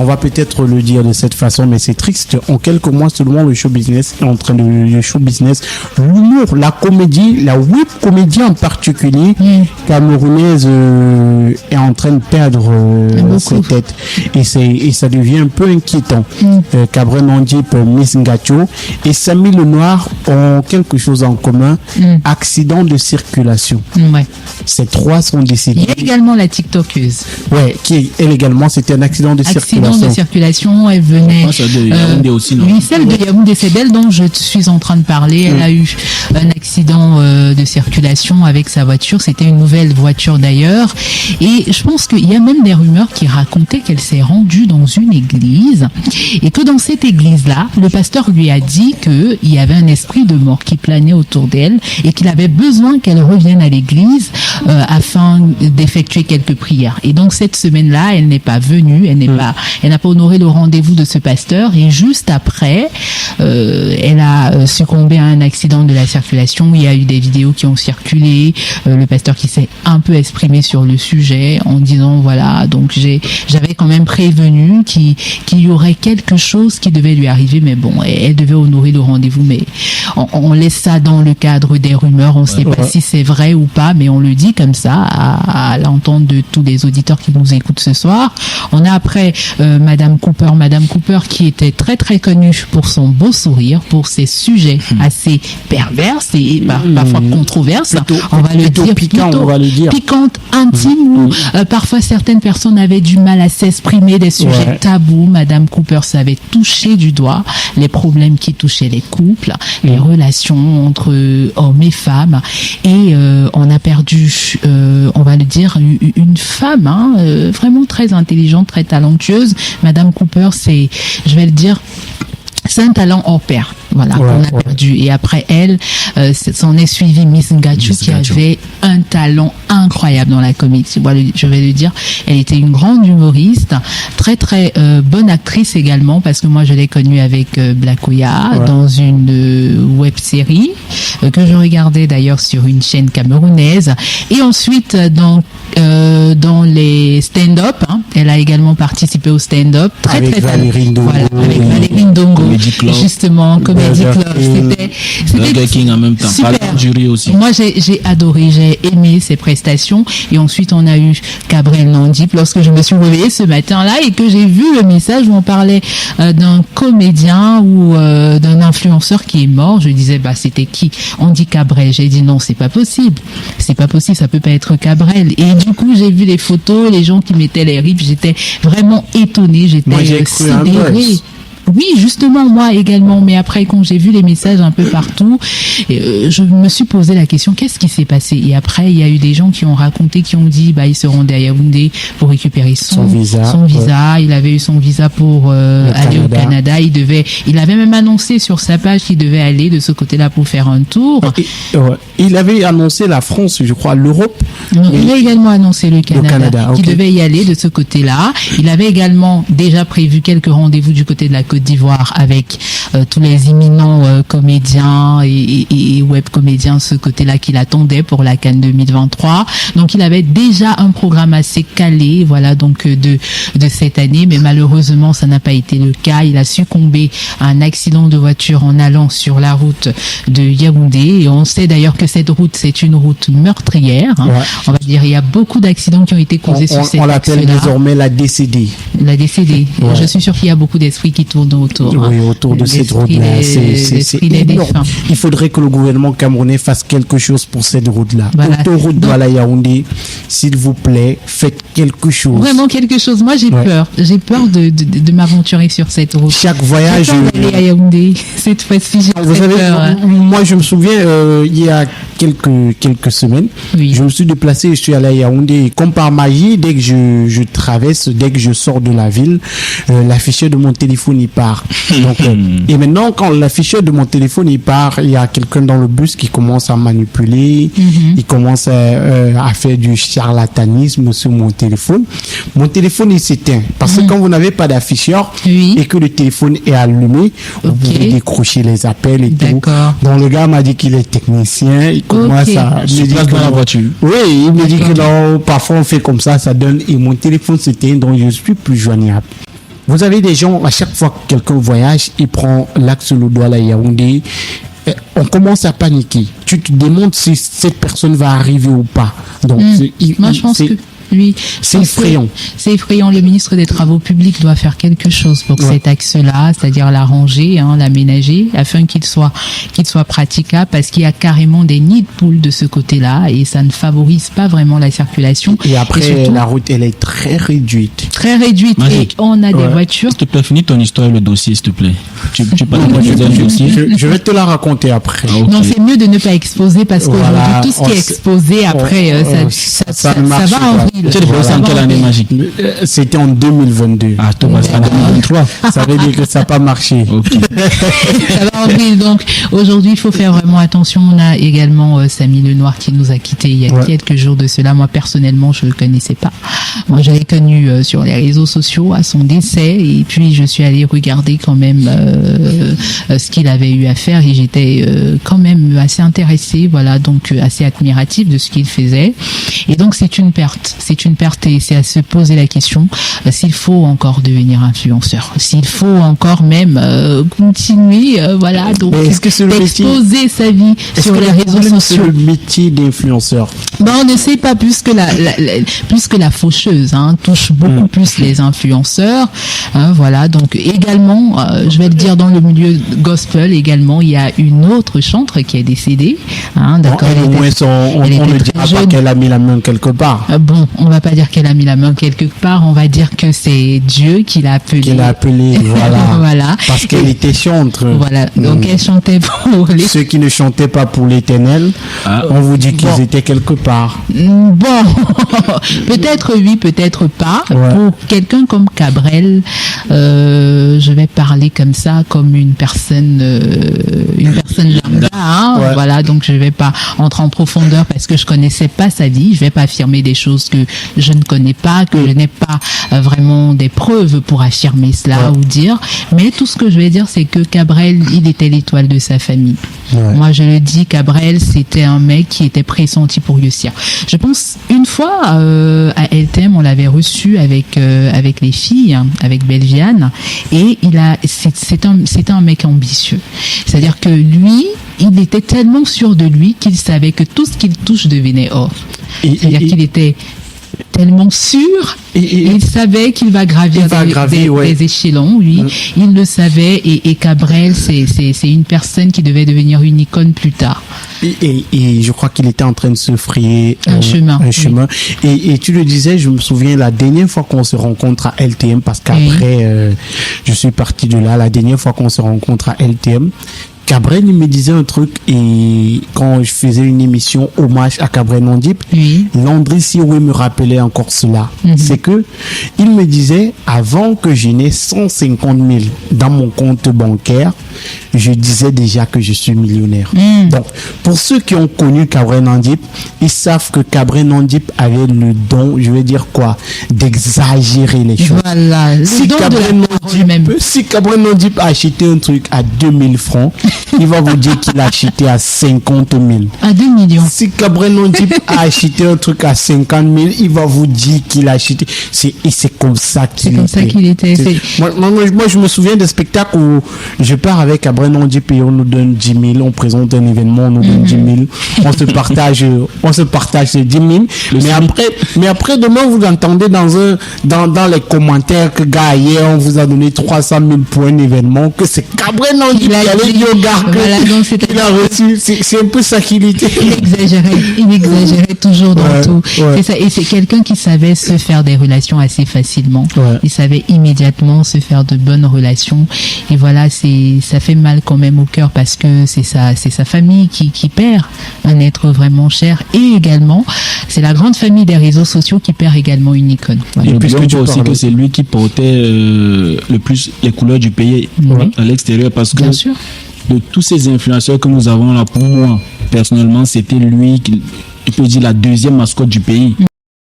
On va peut-être le dire de cette façon, mais c'est triste. En quelques mois seulement, le show business est en train de, l'humour, la comédie, la web comédie en particulier, camerounaise, est en train de perdre ses têtes. Et ça devient un peu inquiétant. Cabrel Nandip, Miss Ngacho et Samy Lenoir ont quelque chose en commun. Accident de circulation. Ouais. Ces trois sont décédés. Il y a également la TikTokeuse. Ouais, elle également, c'était un accident de circulation. Elle venait. Aussi, oui, celle de Yaoundé, c'est d'elle dont je suis en train de parler. Elle a eu un accident de circulation avec sa voiture. C'était une nouvelle voiture d'ailleurs. Et je pense qu'il y a même des rumeurs qui racontaient qu'elle s'est rendue dans une église et que dans cette église-là, le pasteur lui a dit qu'il y avait un esprit de mort qui planait autour d'elle et qu'il avait besoin qu'elle revienne à l'église afin d'effectuer quelques prières. Et donc cette semaine-là, elle n'est pas venue, elle n'a pas honoré le rendez-vous de ce pasteur et juste après, elle a succombé à un accident de la circulation. Il y a eu des vidéos qui ont circulé, le pasteur qui s'est un peu exprimé sur le sujet en disant voilà, donc j'avais quand même prévenu qu'il y aurait quelque chose qui devait lui arriver, mais bon, elle devait honorer le rendez-vous, mais on laisse ça dans le cadre des rumeurs, on ne sait pas si c'est vrai ou pas, mais on le dit comme ça à l'entente de tous les auditeurs qui nous écoutent ce soir. On a après Madame Cooper qui était très très connue pour son beau sourire, pour ses sujets assez pervers et parfois controverses, on va le dire, piquantes, intimes, où parfois certaines personnes avaient du mal à s'exprimer, des sujets tabous. Madame Cooper savait toucher du doigt les problèmes qui touchaient les couples, les relations entre hommes et femmes, et on a perdu, on va le dire, une femme vraiment très intelligente, très talentueuse. Madame Cooper, c'est, je vais le dire, c'est un talent hors pair. Voilà, on a perdu. Et après elle, s'en est suivi Miss Ngacho qui avait un talent incroyable dans la comédie. Voilà, je vais le dire, elle était une grande humoriste, très très bonne actrice également, parce que moi je l'ai connue avec Black Oya dans une web série que je regardais d'ailleurs sur une chaîne camerounaise. Et ensuite dans les stand-up, elle a également participé au stand-up. Avec Valérie Ndongo. Voilà, avec Valérie Ndongo. Justement, Comedy Club. C'était King en même temps. Super. Jury aussi. Moi, j'ai adoré, j'ai aimé ses prestations. Et ensuite, on a eu Cabrel Nandip lorsque je me suis réveillée ce matin-là et que j'ai vu le message où on parlait d'un comédien ou d'un influenceur qui est mort. Je disais, c'était qui? On dit Cabrel. J'ai dit non, c'est pas possible. C'est pas possible, ça peut pas être Cabrel. Et du coup, j'ai vu les photos, les gens qui mettaient les rips. J'étais vraiment étonnée, j'étais sidérée. Oui, justement, moi également. Mais après, quand j'ai vu les messages un peu partout, je me suis posé la question, qu'est-ce qui s'est passé? Et après, il y a eu des gens qui ont raconté, qui ont dit, il se rendait à Yaoundé pour récupérer son visa. Il avait eu son visa pour aller au Canada. Il avait même annoncé sur sa page qu'il devait aller de ce côté-là pour faire un tour. Il avait annoncé la France, je crois, l'Europe. Non, il a également annoncé le Canada. Qui devait y aller de ce côté-là. Il avait également déjà prévu quelques rendez-vous du côté de la Côte d'Ivoire avec tous les imminents comédiens et web comédiens, ce côté-là qu'il attendait pour la CAN 2023. Donc il avait déjà un programme assez calé, voilà, donc de cette année, mais malheureusement ça n'a pas été le cas. Il a succombé à un accident de voiture en allant sur la route de Yaoundé, et on sait d'ailleurs que cette route, c'est une route meurtrière. On va dire, il y a beaucoup d'accidents qui ont été causés sur cette route. On l'appelle désormais la décédée. La décédée. Je suis sûr qu'il y a beaucoup d'esprits qui tournent autour. Oui, autour de cette route-là. C'est énorme. Il faudrait que le gouvernement camerounais fasse quelque chose pour cette route-là. Voilà. Autoroute Douala Yaoundé, s'il vous plaît, faites quelque chose. Vraiment quelque chose. Moi, j'ai peur. J'ai peur de m'aventurer sur cette route. Chaque voyage. J'ai peur d'aller à Yaoundé. Cette fois-ci, j'ai peur. Moi, je me souviens, il y a quelques semaines, je me suis déplacé, je suis allé à Yaoundé. Comme par magie, dès que je traverse, dès que je sors de la ville, l'afficheur de mon téléphone, il part. Donc, et maintenant, quand l'afficheur de mon téléphone, il part, il y a quelqu'un dans le bus qui commence à manipuler, il commence à faire du charlatanisme sur mon téléphone. Mon téléphone, il s'éteint. Parce que quand vous n'avez pas d'afficheur et que le téléphone est allumé, vous pouvez décrocher les appels et tout. Donc, le gars m'a dit qu'il est technicien. Il commence à me dire dans la voiture. Oui, il me dit que non, parfois on fait comme ça donne, et mon téléphone s'éteint, donc je ne suis plus joignable. Vous avez des gens, à chaque fois que quelqu'un voyage, il prend l'axe le Douala à Yaoundé. On commence à paniquer. Tu te demandes si cette personne va arriver ou pas. Donc, moi, je pense que oui, c'est effrayant. C'est effrayant. Le ministre des Travaux publics doit faire quelque chose pour cet axe-là, c'est-à-dire l'arranger, l'aménager, afin qu'il soit praticable, parce qu'il y a carrément des nids de poules de ce côté-là et ça ne favorise pas vraiment la circulation. Et après, surtout, la route, elle est très réduite. Très réduite. Magique. Et on a des voitures. S'il te plaît, finis ton histoire et le dossier, s'il te plaît. Tu parles de dossier. Je vais te la raconter après. Okay. Non, c'est mieux de ne pas exposer parce qu'aujourd'hui, tout ce qui est exposé après, ça va en vrille. Tu as déposé en quelle année, Magique? C'était en 2022. Ah, toi, c'est en 2023. Ça veut dire que ça n'a pas marché. Okay. Ça va en vrille. Donc, aujourd'hui, il faut faire vraiment attention. On a également Samy Lenoir qui nous a quittés il y a quelques jours de cela. Moi, personnellement, je ne le connaissais pas. Moi, je l'ai connu sur les réseaux sociaux à son décès et puis je suis allée regarder quand même ce qu'il avait eu à faire et j'étais quand même assez intéressée, voilà, donc assez admirative de ce qu'il faisait. Et donc, c'est une perte et c'est à se poser la question s'il faut encore devenir influenceur, s'il faut encore même continuer, voilà, donc d'exposer sa vie sur les réseaux sociaux. C'est le métier d'influenceur. Ben, on ne sait pas plus que la faucheuse, touche beaucoup plus les influenceurs, voilà. Donc également, je vais le dire, dans le milieu gospel également, il y a une autre chantre qui est décédée, d'accord. Au moins, on ne dira pas qu'elle a mis la main quelque part. Bon, on va pas dire qu'elle a mis la main quelque part, on va dire que c'est Dieu qui l'a appelée. Qui l'a appelée, voilà. Voilà. Parce qu'elle était chantre. Voilà. Donc elle chantait pour ceux qui ne chantaient pas pour l'Éternel. On vous dit qu'ils étaient quelque part. Bon, peut-être oui, peut-être pas. Ouais. Pour quelqu'un comme Cabrel, je vais parler comme ça, comme une personne lambda, voilà. Donc je vais pas entrer en profondeur parce que je connaissais pas sa vie. Je vais pas affirmer des choses que je ne connais pas, que je n'ai pas vraiment des preuves pour affirmer cela ou dire. Mais tout ce que je vais dire, c'est que Cabrel, il était l'étoile de sa famille. Ouais. Moi, je le dis, Cabrel, c'était un mec qui était pressenti pour réussir. Je pense, une fois, à LTM, on l'avait reçu avec les filles, avec Belviane, et c'était un mec ambitieux. C'est-à-dire que lui, il était tellement sûr de lui qu'il savait que tout ce qu'il touche devenait or. C'est-à-dire qu'il était tellement sûr et il savait qu'il va gravir des échelons, lui. Il le savait et Cabrel, c'est une personne qui devait devenir une icône plus tard. Et je crois qu'il était en train de se frayer un chemin. Oui. Et tu le disais, je me souviens, la dernière fois qu'on se rencontre à LTM, parce qu'après, je suis parti de là, la dernière fois qu'on se rencontre à LTM, Cabrel, il me disait un truc, et quand je faisais une émission hommage à Cabrel Nondip, Landry Sioué me rappelait encore cela. C'est que il me disait, avant que je n'ai 150 000 dans mon compte bancaire, je disais déjà que je suis millionnaire. Donc, pour ceux qui ont connu Cabrel Nondip, ils savent que Cabrel Nondip avait le don, je vais dire quoi, d'exagérer les choses. Voilà, si Cabrel Nondip a acheté un truc à 2000 francs, il va vous dire qu'il a acheté à 50 000. À 2 millions. Si Cabrel Nondip a acheté un truc à 50 000, il va vous dire qu'il a acheté. Et c'est comme ça qu'il était. C'est comme ça qu'il était. Moi, je me souviens des spectacles où je pars avec Cabrel Nondip et on nous donne 10 000, on présente un événement, on nous donne 10 000, on se partage ces 10 000. Mais après, demain, vous entendez dans les commentaires que gars, hier, on vous a donné 300 000 pour un événement, que c'est Cabrel Nondip qui allait dire au gars. Voilà, donc il a reçu, c'est un peu ça qu'il était. Il exagérait toujours dans tout. C'est ça, et c'est quelqu'un qui savait se faire des relations assez facilement. Il savait immédiatement se faire de bonnes relations. Et voilà, ça fait mal quand même au cœur parce que c'est sa famille qui perd un être vraiment cher. Et également, c'est la grande famille des réseaux sociaux qui perd également une icône. Voilà. Et puisque tu vois aussi que c'est lui qui portait le plus les couleurs du pays à l'extérieur, parce que de tous ces influenceurs que nous avons là, pour moi, personnellement, c'était lui qui, je peux dire, la deuxième mascotte du pays.